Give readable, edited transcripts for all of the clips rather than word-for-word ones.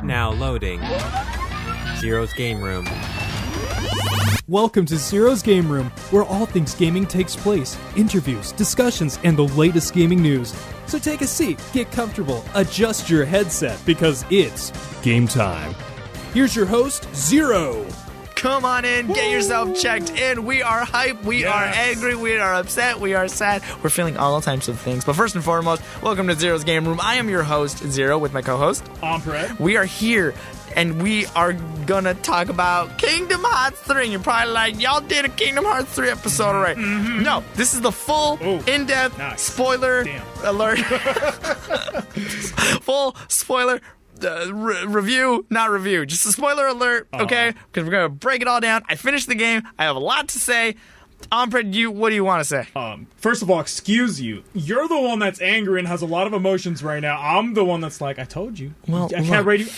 Now loading. Zero's Game Room. Welcome to Zero's Game Room, where all things gaming takes place. Interviews, discussions, and the latest gaming news. So take a seat, get comfortable, adjust your headset, because it's game time. Here's your host, Zero. Come on in, get yourself checked in. We are hyped, we are angry, we are upset, we are sad. We're feeling all types of things. But first and foremost, welcome to Zero's Game Room. I am your host, Zero, with my co-host, Ampred. We are here, and we are gonna talk about Kingdom Hearts 3. And you're probably like, y'all did a Kingdom Hearts 3 episode already. Mm-hmm. No, this is the full, in-depth, spoiler alert. Full spoiler review, not review, just a spoiler alert, okay? Because we're gonna break it all down. I finished the game. I have a lot to say. Ampred, what do you want to say? First of all, excuse you. You're the one that's angry and has a lot of emotions right now. I'm the one that's like, I told you. Well, I can't rate you.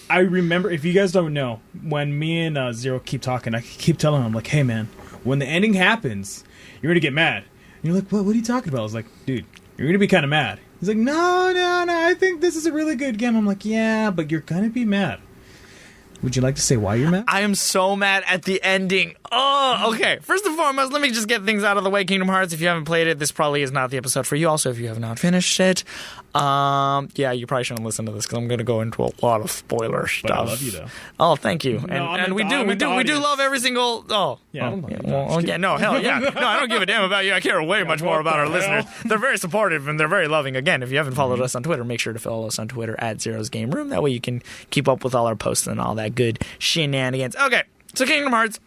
I remember, if you guys don't know, when me and Zero keep talking, I keep telling him, like, hey man, when the ending happens, you're gonna get mad. And you're like, what are you talking about? I was like, dude, you're gonna be kind of mad. He's like, no, I think this is a really good game. I'm like, yeah, but you're gonna be mad. Would you like to say why you're mad? I am so mad at the ending. Oh, okay. First and foremost, let me just get things out of the way. Kingdom Hearts, if you haven't played it, this probably is not the episode for you. Also, if you have not finished it, yeah, you probably shouldn't listen to this because I'm going to go into a lot of spoiler stuff. But I love you, though. Oh, thank you. No, and we do love every single. Oh, yeah. No, hell yeah. No, I don't give a damn about you. I care way much more about our listeners. They're very supportive and they're very loving. Again, if you haven't followed us on Twitter, make sure to follow us on Twitter at Zero's Game Room. That way you can keep up with all our posts and all that good shenanigans. Okay, so Kingdom Hearts.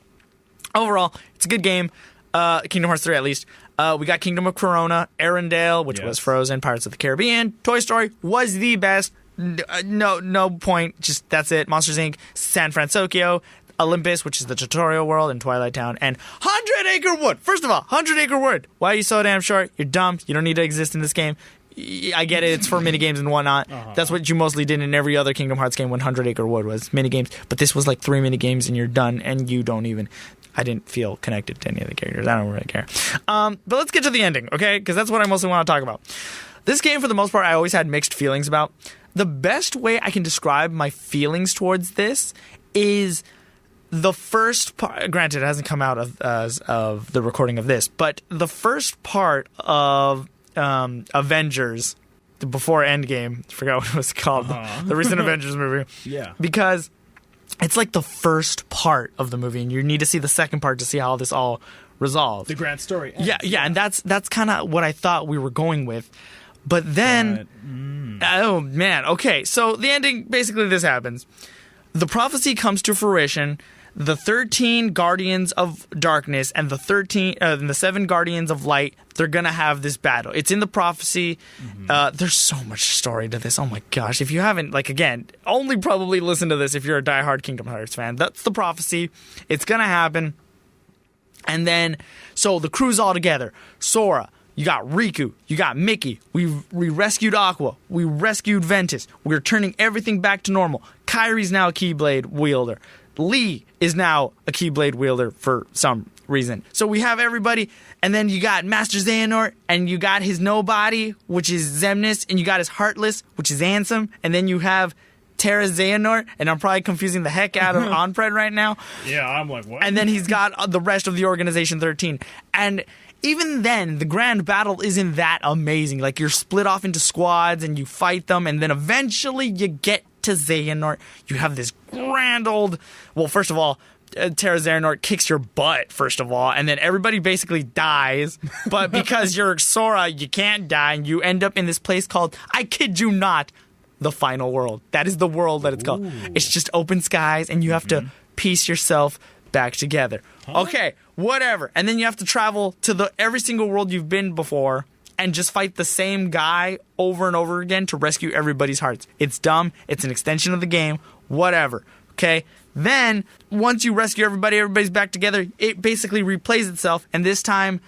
Overall, it's a good game. Kingdom Hearts 3, at least. We got Kingdom of Corona, Arendelle, which was Frozen, Pirates of the Caribbean. Toy Story was the best. No point. Just that's it. Monsters, Inc., San Francisco, Olympus, which is the tutorial world, and Twilight Town, and 100 Acre Wood. First of all, 100 Acre Wood. Why are you so damn short? You're dumb. You don't need to exist in this game. I get it. It's for minigames and whatnot. That's what you mostly did in every other Kingdom Hearts game when 100 Acre Wood was minigames. But this was like 3 minigames and you're done, and you don't even... I didn't feel connected to any of the characters. I don't really care. But let's get to the ending, okay? Because that's what I mostly want to talk about. This game, for the most part, I always had mixed feelings about. The best way I can describe my feelings towards this is the first part. Granted, it hasn't come out of the recording of this, but the first part of Avengers, before Endgame, I forgot what it was called, the recent Avengers movie. Yeah. Because... it's like the first part of the movie, and you need to see the second part to see how this all resolved. The grand story ends. Yeah, and that's kind of what I thought we were going with. But then, oh man, okay, so the ending, basically this happens. The prophecy comes to fruition. The 13 Guardians of Darkness and the 7 Guardians of Light, they're going to have this battle. It's in the prophecy. There's so much story to this. Oh my gosh. If you haven't, again, only probably listen to this if you're a diehard Kingdom Hearts fan. That's the prophecy. It's going to happen. And then, so the crew's all together. Sora, you got Riku, you got Mickey. We rescued Aqua. We rescued Ventus. We're turning everything back to normal. Kyrie's now a Keyblade wielder. Lee is now a Keyblade wielder for some reason. So we have everybody, and then you got Master Xehanort, and you got his Nobody, which is Xemnas, and you got his Heartless, which is Ansem, and then you have Terra Xehanort, and I'm probably confusing the heck out of Onpred right now. Yeah, I'm like, what? And then he's got the rest of the Organization 13. And even then, the grand battle isn't that amazing. Like, you're split off into squads, and you fight them, and then eventually you get to Xehanort. You have this grand old... well, first of all, Terra Xehanort kicks your butt, first of all, and then everybody basically dies. But because you're Sora, you can't die, and you end up in this place called, I kid you not, the Final World. That is the world that it's called. It's just open skies, and you have to piece yourself back together. Okay, whatever. And then you have to travel to every single world you've been before and just fight the same guy over and over again to rescue everybody's hearts. It's dumb. It's an extension of the game. Whatever. Okay? Then, once you rescue everybody's back together, it basically replays itself, and this time,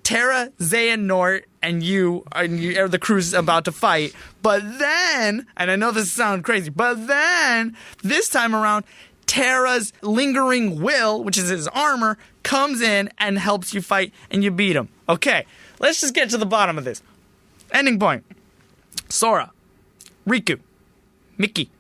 Terra, Xehanort, and the crew's about to fight. But then, and I know this sounds crazy, but then, this time around, Terra's lingering will, which is his armor, comes in and helps you fight, and you beat him. Okay, let's just get to the bottom of this. Ending point. Sora, Riku, Mickey,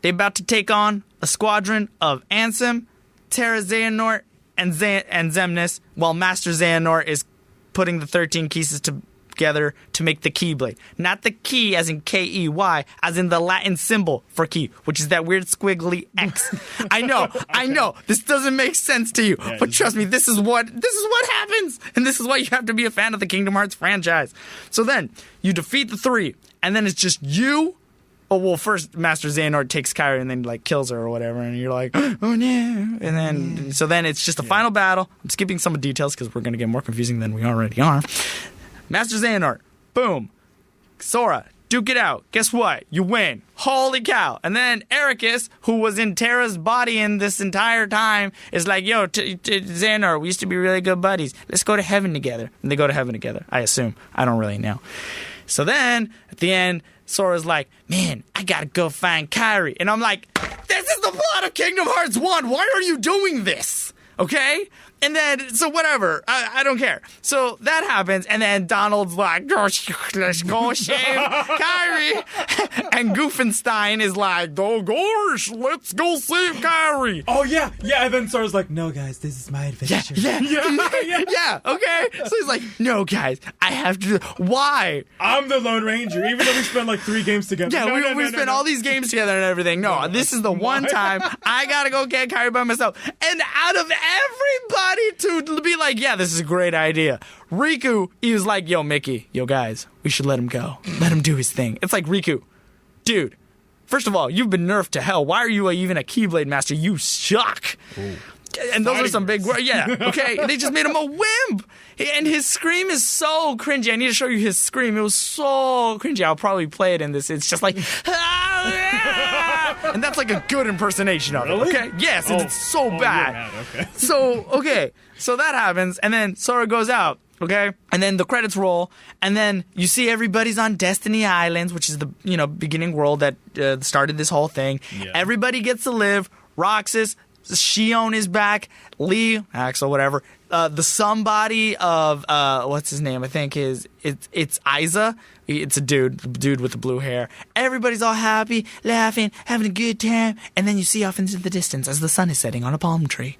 They about to take on a squadron of Ansem, Terra Xehanort, and Xemnas, while Master Xehanort is putting the 13 pieces together to make the Keyblade. Not the key as in K-E-Y, as in the Latin symbol for key, which is that weird squiggly X. I know. This doesn't make sense to you, but trust me, this is what happens, and this is why you have to be a fan of the Kingdom Hearts franchise. So then, you defeat the 3, and then it's just you. Oh, well, first Master Xehanort takes Kairi and then like kills her or whatever, and you're like, oh no. And then so then it's just a final battle. I'm skipping some of the details because we're gonna get more confusing than we already are. Master Xehanort, boom. Sora, duke it out. Guess what? You win. Holy cow. And then Ericus, who was in Terra's body in this entire time, is like, yo, Xehanort, we used to be really good buddies. Let's go to heaven together. And they go to heaven together, I assume. I don't really know. So then, at the end, Sora's like, man, I gotta go find Kairi. And I'm like, this is the plot of Kingdom Hearts 1. Why are you doing this? Okay? And then, so whatever. I don't care. So that happens, and then Donald's like, let's go save Kairi. And Goofenstein is like, oh gosh, let's go save Kairi. Oh, yeah. And then Sora's like, no, guys, this is my adventure. Yeah, okay. So he's like, no, guys, I have to. Why? I'm the Lone Ranger, even though we spent like 3 games together. Yeah, we spent all these games together and everything. No, this is the one time I gotta go get Kairi by myself. And out of everybody to be like, yeah, this is a great idea, Riku, he was like, yo, Mickey, yo, guys, we should let him go. Let him do his thing. It's like, Riku, dude, first of all, you've been nerfed to hell. Why are you even a Keyblade Master? You suck. Ooh. And those are some big words. Yeah, okay. They just made him a wimp. And his scream is so cringy. I need to show you his scream. It was so cringy. I'll probably play it in this. It's just like, and that's like a good impersonation of it. Okay? Yes, it's so bad. Okay. So that happens, and then Sora goes out. Okay, and then the credits roll, and then you see everybody's on Destiny Islands, which is the beginning world that started this whole thing. Yeah. Everybody gets to live. Roxas, Shion is back. Lee, Axel, whatever. The somebody of what's his name? I think it's Isa. It's a dude, the dude with the blue hair. Everybody's all happy, laughing, having a good time, and then you see off into the distance as the sun is setting on a palm tree,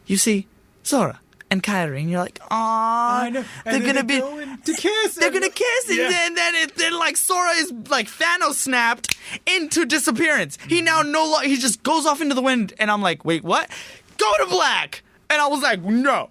you see Sora and Kairi, and you're like, "Aw, they're gonna be to kiss. They're gonna kiss, and then like Sora is like Thanos snapped into disappearance. He now he just goes off into the wind, and I'm like, wait, what? Go to black, and I was like, no,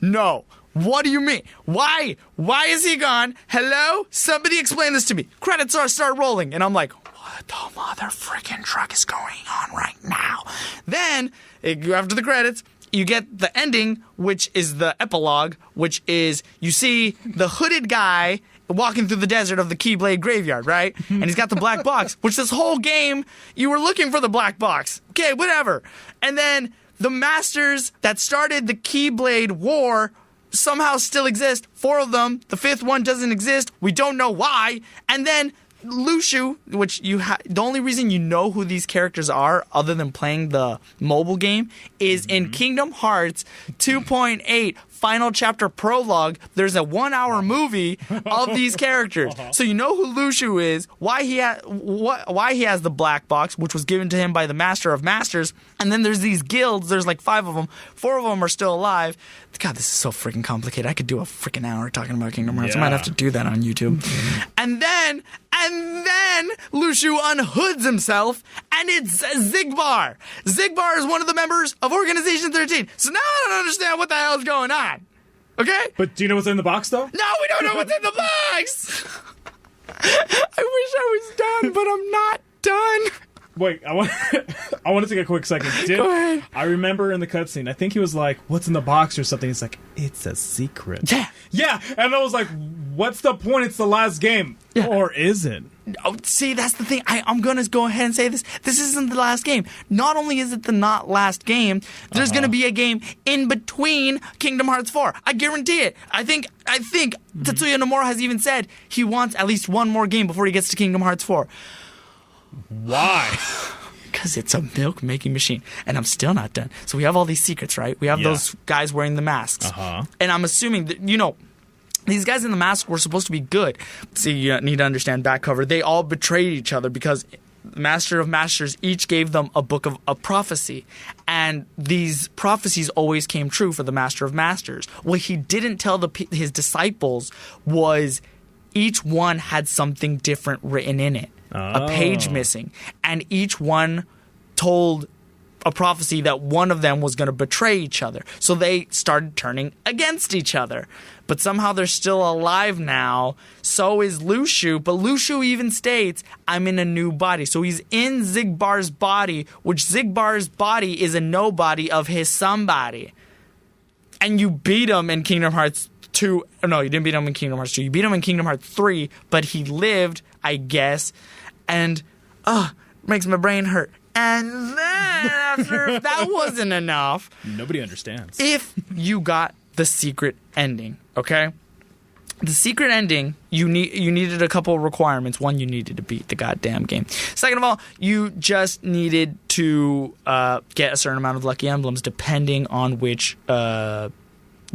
no. What do you mean? Why? Why is he gone? Hello? Somebody explain this to me. Credits start rolling, and I'm like, what the mother freaking truck is going on right now? Then after the credits, you get the ending, which is the epilogue, which is you see the hooded guy walking through the desert of the Keyblade graveyard, right? And he's got the black box, which this whole game, you were looking for the black box. Okay, whatever. And then the masters that started the Keyblade war somehow still exist. 4 of them. The 5th one doesn't exist. We don't know why. And then Lushu, which the only reason you know who these characters are, other than playing the mobile game, is in Kingdom Hearts 2.8 Final Chapter Prologue. There's a 1-hour movie of these characters, so you know who Lushu is, why he has the black box, which was given to him by the Master of Masters, and then there's these guilds. There's like 5 of them. 4 of them are still alive. God, this is so freaking complicated. I could do a freaking hour talking about Kingdom Hearts. I might have to do that on YouTube. And then Lushu unhoods himself, and it's Zigbar. Zigbar is one of the members of Organization 13. So now I don't understand what the hell is going on. Okay? But do you know what's in the box, though? No, we don't know what's in the box! I wish I was done, but I'm not done. Wait, I want to take a quick second. Go ahead. I remember in the cutscene, I think he was like, what's in the box or something. He's like, it's a secret. Yeah, and I was like, what's the point? It's the last game. Yeah. Or is it? Oh, see, that's the thing. I'm going to go ahead and say this. This isn't the last game. Not only is it the not last game, there's going to be a game in between Kingdom Hearts 4. I guarantee it. I think Tetsuya Nomura has even said he wants at least one more game before he gets to Kingdom Hearts 4. Why? Because it's a milk-making machine. And I'm still not done. So we have all these secrets, right? We have those guys wearing the masks. And I'm assuming that, these guys in the mask were supposed to be good. See, you need to understand back cover. They all betrayed each other because Master of Masters each gave them a book of a prophecy, and these prophecies always came true for the Master of Masters. What he didn't tell his disciples was each one had something different written in it, a page missing, and each one told a prophecy that one of them was going to betray each other. So they started turning against each other. But somehow they're still alive now. So is Lushu. But Lushu even states, I'm in a new body. So he's in Zigbar's body, which Zigbar's body is a nobody of his somebody. And you beat him in Kingdom Hearts 2. No, you didn't beat him in Kingdom Hearts 2. You beat him in Kingdom Hearts 3, but he lived, I guess. And, makes my brain hurt. And then after, if that wasn't enough, Nobody understands. if you got the secret ending, okay? The secret ending, you needed a couple of requirements. One, you needed to beat the goddamn game. Second of all, you just needed to get a certain amount of lucky emblems depending on which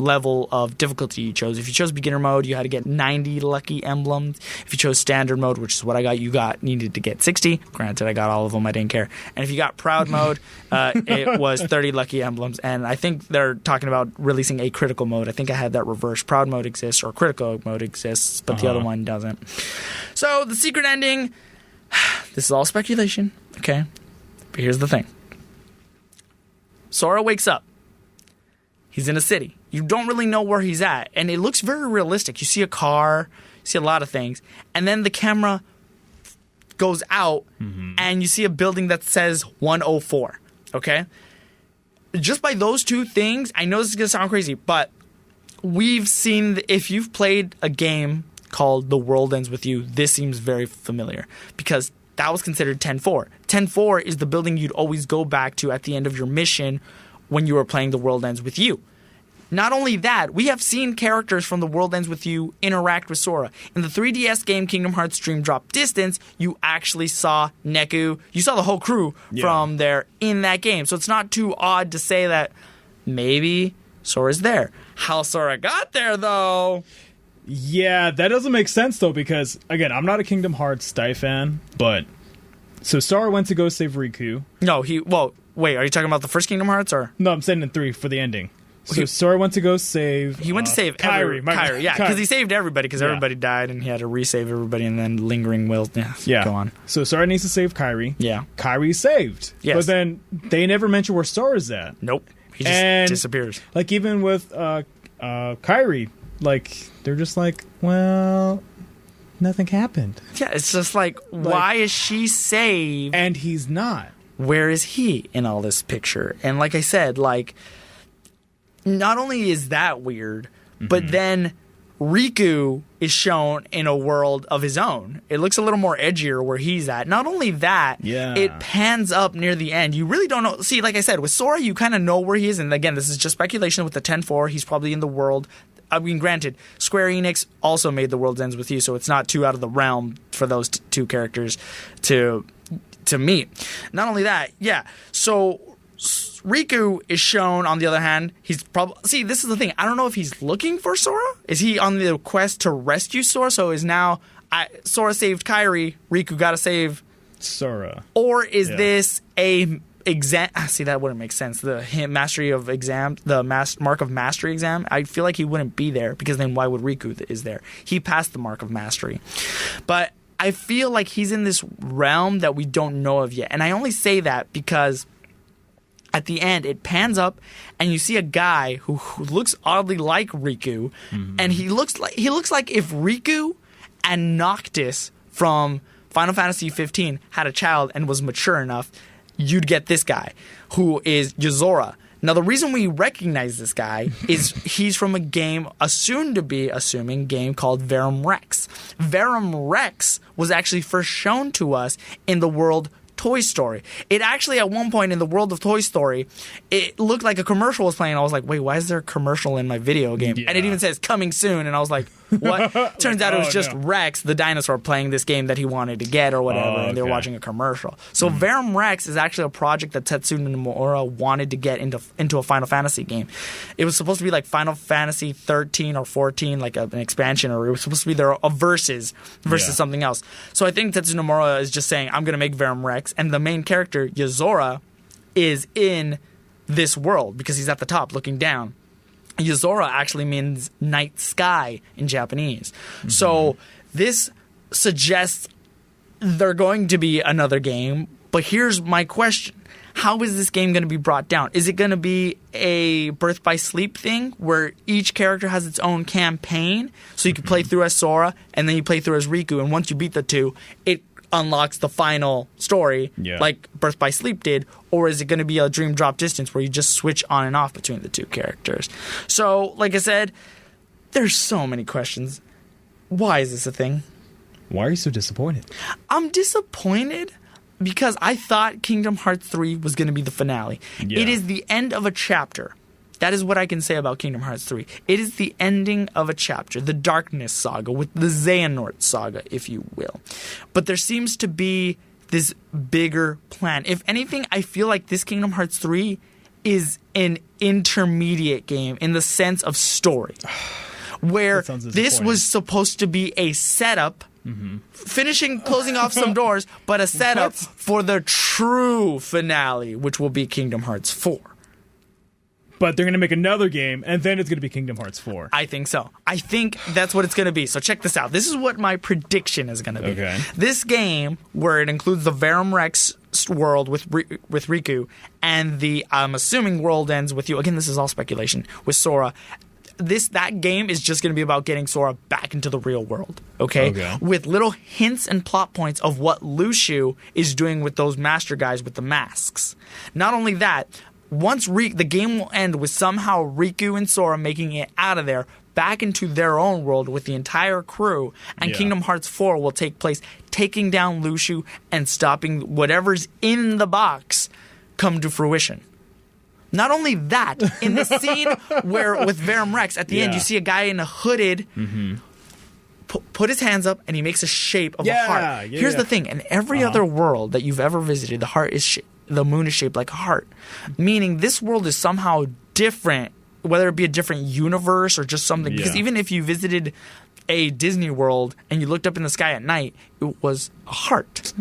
level of difficulty you chose. If you chose beginner mode, you had to get 90 lucky emblems. If you chose standard mode, which is what I got, you needed to get 60. Granted, I got all of them. I didn't care. And if you got proud mode, it was 30 lucky emblems. And I think they're talking about releasing a critical mode. I think I had that reversed. Proud mode exists or critical mode exists, but the other one doesn't. So the secret ending, this is all speculation, okay? But here's the thing. Sora wakes up. He's in a city. You don't really know where he's at, and it looks very realistic. You see a car, you see a lot of things, and then the camera goes out, and you see a building that says 104, okay? Just by those two things, I know this is going to sound crazy, but we've seen, if you've played a game called The World Ends With You, this seems very familiar, because that was considered 10-4. 10-4 is the building you'd always go back to at the end of your mission when you were playing The World Ends With You. Not only that, we have seen characters from The World Ends With You interact with Sora. In the 3DS game Kingdom Hearts Dream Drop Distance, you actually saw Neku. You saw the whole crew from there in that game. So it's not too odd to say that maybe Sora's there. How Sora got there, though... Yeah, that doesn't make sense, though, because, again, I'm not a Kingdom Hearts Style fan, but... So Sora went to go save Riku. No, Well, wait, are you talking about the first Kingdom Hearts, or...? No, I'm saying in 3 for the ending. So Sora went to go save... He went to save Kairi. Kairi, yeah, because he saved everybody, because everybody died, and he had to resave everybody, and then lingering will... Yeah, go on. So Sora needs to save Kairi. Yeah. Kairi's saved. Yes. But then they never mention where Sora's at. Nope. He just disappears. Like, even with Kairi, like, they're just like, well... Nothing happened. Yeah, it's just like, why is she saved? And he's not. Where is he in all this picture? And like I said, like... Not only is that weird, but then Riku is shown in a world of his own. It looks a little more edgier where he's at. Not only that, it pans up near the end. You really don't know. See, like I said, with Sora, you kind of know where he is. And again, this is just speculation with the 10-4. He's probably in the world. I mean, granted, Square Enix also made The World Ends With You, so it's not too out of the realm for those two characters to meet. Not only that, so... Riku is shown, on the other hand, he's probably... See, this is the thing. I don't know if he's looking for Sora. Is he on the quest to rescue Sora? So is now... Sora saved Kairi, Riku got to save... Sora. Or is this a exam... See, that wouldn't make sense. The mastery of exam... The mark of mastery exam, I feel like he wouldn't be there, because then why would Riku is there? He passed the mark of mastery. But I feel like he's in this realm that we don't know of yet. And I only say that because... At the end, it pans up, and you see a guy who looks oddly like Riku, and he looks like if Riku and Noctis from Final Fantasy 15 had a child and was mature enough, you'd get this guy, who is Yozora. Now, the reason we recognize this guy is he's from a game, a soon-to-be game called Verum Rex. Verum Rex was actually first shown to us in the world Toy Story. It actually, at one point in the world of Toy Story, it looked like a commercial was playing. I was like, wait, why is there a commercial in my video game? And it even says coming soon. And I was like, What? Turns out it was just no. Rex, the dinosaur, playing this game that he wanted to get or whatever, and they were watching a commercial. So Verum Rex is actually a project that Tetsuya Nomura wanted to get into a Final Fantasy game. It was supposed to be like Final Fantasy 13 or 14, like an expansion, or it was supposed to be a versus something else. So I think Tetsuya Nomura is just saying, I'm going to make Verum Rex, and the main character, Yozora, is in this world because he's at the top looking down. Yozora actually means night sky in Japanese. So this suggests they're going to be another game, but here's my question. How is this game going to be brought down? Is it going to be a Birth by Sleep thing where each character has its own campaign? So you can play through as Sora and then you play through as Riku, and once you beat the two, it unlocks the final story like Birth by Sleep did? Or is it going to be a Dream Drop Distance where you just switch on and off between the two characters? So, like I said, there's so many questions. Why is this a thing? Why are you so disappointed? I'm disappointed because I thought Kingdom Hearts 3 was going to be the finale. Yeah. It is the end of a chapter. That is what I can say about Kingdom Hearts 3. It is the ending of a chapter, the Darkness Saga, with the Xehanort Saga, if you will. But there seems to be this bigger plan. If anything, I feel like this Kingdom Hearts 3 is an intermediate game in the sense of story. Where this was supposed to be a setup, closing off some doors, but a setup for the true finale, which will be Kingdom Hearts 4. But they're going to make another game, and then it's going to be Kingdom Hearts 4. I think so. I think that's what it's going to be. So check this out. This is what my prediction is going to be. Okay. This game, where it includes the Verum Rex world with Riku, and the, I'm assuming, world ends with you. Again, this is all speculation. With Sora. That game is just going to be about getting Sora back into the real world, okay? With little hints and plot points of what Lucio is doing with those master guys with the masks. Not only that, once the game will end with somehow Riku and Sora making it out of there, back into their own world with the entire crew, and Kingdom Hearts 4 will take place, taking down Lucio and stopping whatever's in the box come to fruition. Not only that, in the scene where with Verum Rex, at the end, you see a guy in a hooded put his hands up and he makes a shape of a heart. Here's the thing: in every other world that you've ever visited, the moon is shaped like a heart, meaning this world is somehow different, whether it be a different universe or just something. Because even if you visited a Disney World and you looked up in the sky at night, it was a heart.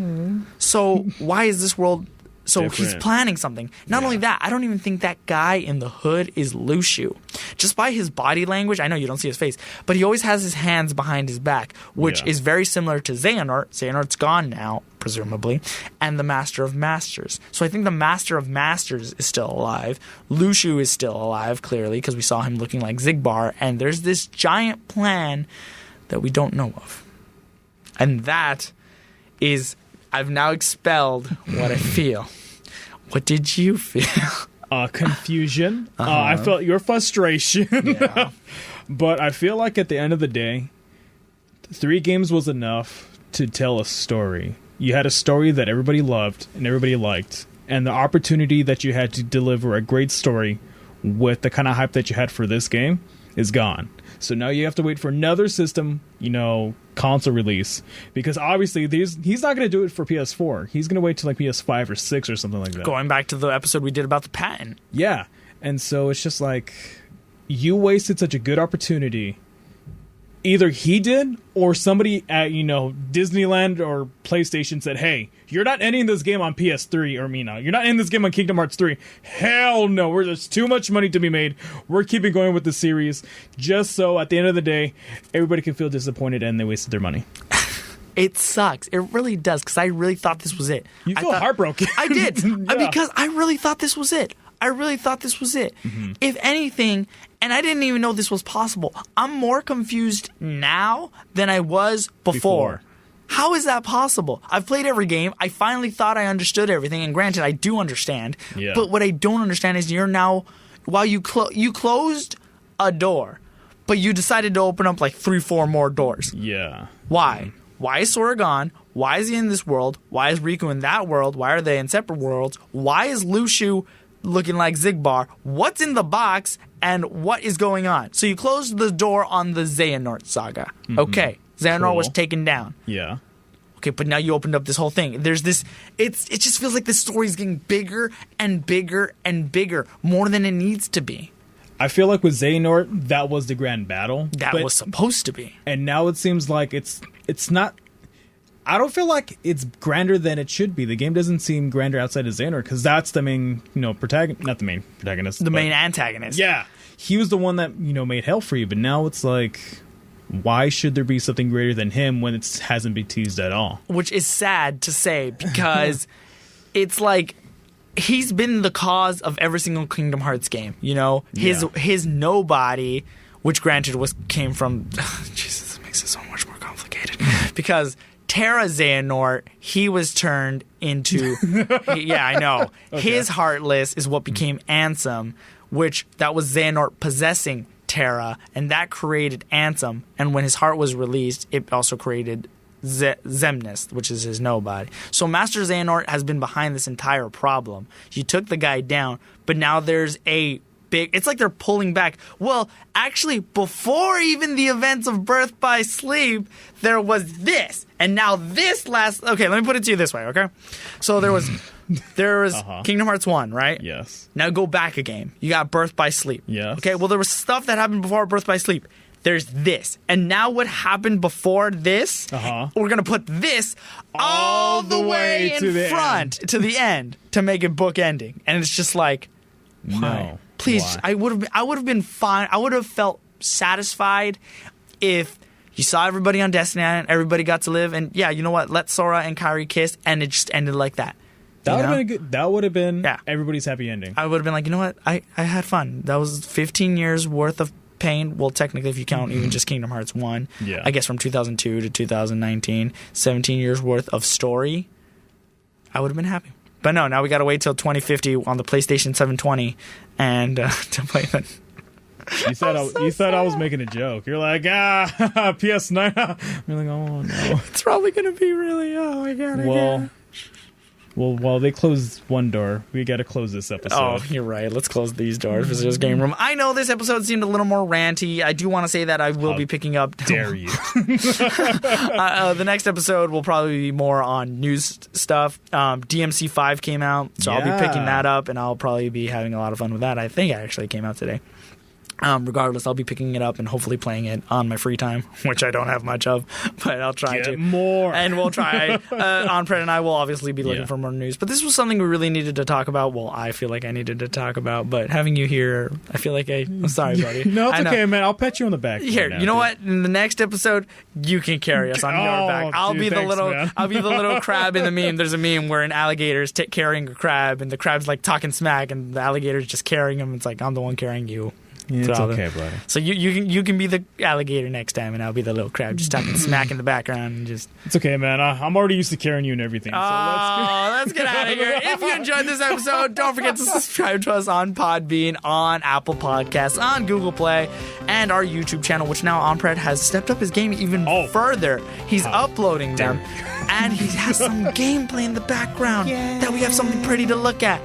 So why is this world? So different. He's planning something. Not only that, I don't even think that guy in the hood is Lucio. Just by his body language, I know you don't see his face, but he always has his hands behind his back, which is very similar to Xehanort. Xehanort's gone now, presumably, and the Master of Masters. So I think the Master of Masters is still alive. Lucio is still alive, clearly, because we saw him looking like Zigbar, and there's this giant plan that we don't know of. And that is... I've now expelled what I feel. What did you feel? Confusion. I felt your frustration. But I feel like at the end of the day, 3 games was enough to tell a story. You had a story that everybody loved and everybody liked. And the opportunity that you had to deliver a great story with the kind of hype that you had for this game is gone. So now you have to wait for another system, console release, because obviously he's not going to do it for PS4. He's going to wait till like PS5 or 6 or something like that. Going back to the episode we did about the patent. Yeah. And so it's just like, you wasted such a good opportunity. Either he did, or somebody at, Disneyland or PlayStation said, hey, you're not ending this game on PS3, or you're not ending this game on Kingdom Hearts 3. Hell no, there's too much money to be made. We're keeping going with the series, just so at the end of the day, everybody can feel disappointed and they wasted their money. It sucks. It really does, because I really thought this was it. You feel heartbroken. I did, because I really thought this was it. If anything, and I didn't even know this was possible, I'm more confused now than I was before. How is that possible? I've played every game. I finally thought I understood everything, and granted, I do understand. Yeah. But what I don't understand is you're now, while you closed a door, but you decided to open up like 3-4 more doors. Yeah. Why? Why is Sora gone? Why is he in this world? Why is Riku in that world? Why are they in separate worlds? Why is Lucio looking like Zigbar. What's in the box and what is going on? So you closed the door on the Xehanort saga. Okay, Xehanort was taken down. Yeah. Okay, but now you opened up this whole thing. There's this. It just feels like the story's getting bigger and bigger and bigger, more than it needs to be. I feel like with Xehanort, that was the grand battle. That was supposed to be. And now it seems like it's not. I don't feel like it's grander than it should be. The game doesn't seem grander outside of Xehanort because that's the main, protagonist. Not the main protagonist. The main antagonist. Yeah, he was the one that made hell for you. But now it's like, why should there be something greater than him when it hasn't been teased at all? Which is sad to say because it's like he's been the cause of every single Kingdom Hearts game. His nobody, which granted came from Jesus, this makes it so much more complicated because Terra Xehanort, he was turned into I know. Okay. His Heartless is what became Ansem, which that was Xehanort possessing Terra, and that created Ansem. And when his heart was released, it also created Xemnas, which is his nobody. So Master Xehanort has been behind this entire problem. You took the guy down, but now there's a big... It's like they're pulling back. Well, actually, before even the events of Birth by Sleep, there was this. And now this last... Okay, let me put it to you this way, okay? So there was Kingdom Hearts 1, right? Yes. Now go back a game. You got Birth by Sleep. Yes. Okay, well, there was stuff that happened before Birth by Sleep. There's this. And now what happened before this, we're going to put this all the way in front to the end to make it book ending. And it's just like, why? No. Please, Why? I would have been fine. I would have felt satisfied if you saw everybody on Destiny and everybody got to live. And yeah, you know what? Let Sora and Kairi kiss, and it just ended like that. That would have been good. That would have been everybody's happy ending. I would have been like, you know what? I had fun. That was 15 years worth of pain. Well, technically, if you count even just Kingdom Hearts 1, I guess from 2002 to 2019, 17 years worth of story, I would have been happy. But no, now we got to wait till 2050 on the PlayStation 720 and to play that. You thought I was making a joke. You're like, PS9. You're like, oh no. It's probably going to be really, oh my god. Well, while they close one door, we got to close this episode. Oh, you're right. Let's close these doors for Zero's Game Room. I know this episode seemed a little more ranty. I do want to say that I will be picking up... Dare you. The next episode will probably be more on news stuff. DMC 5 came out, so I'll be picking that up, and I'll probably be having a lot of fun with that. I think it actually came out today. Regardless, I'll be picking it up and hopefully playing it on my free time, which I don't have much of, but I'll try to. More. And we'll try. Onpred and I will obviously be looking for more news. But this was something we really needed to talk about. Well, I feel like I needed to talk about, but having you here, I feel like I'm sorry, buddy. No, it's okay, man. I'll pat you on the back. Here, you know what? In the next episode, you can carry us on your back. I'll be the little crab in the meme. There's a meme where an alligator's carrying a crab, and the crab's like talking smack, and the alligator's just carrying him. It's like, I'm the one carrying you. Yeah, it's okay, buddy. So you can be the alligator next time, and I'll be the little crab just talking smack in the background. And just it's okay, man. I'm already used to carrying you and everything. So let's get out of here. If you enjoyed this episode, don't forget to subscribe to us on Podbean, on Apple Podcasts, on Google Play, and our YouTube channel, which now Onpred has stepped up his game even further. He's uploading them, and he has some gameplay in the background that we have something pretty to look at.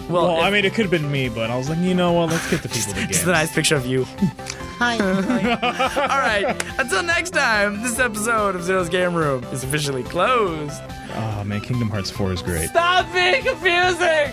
Well, I mean, it could have been me, but I was like, you know what? Let's get the people the game. Just a nice picture of you. Hi. All right. Until next time, this episode of Zero's Game Room is officially closed. Oh, man, Kingdom Hearts 4 is great. Stop being confusing!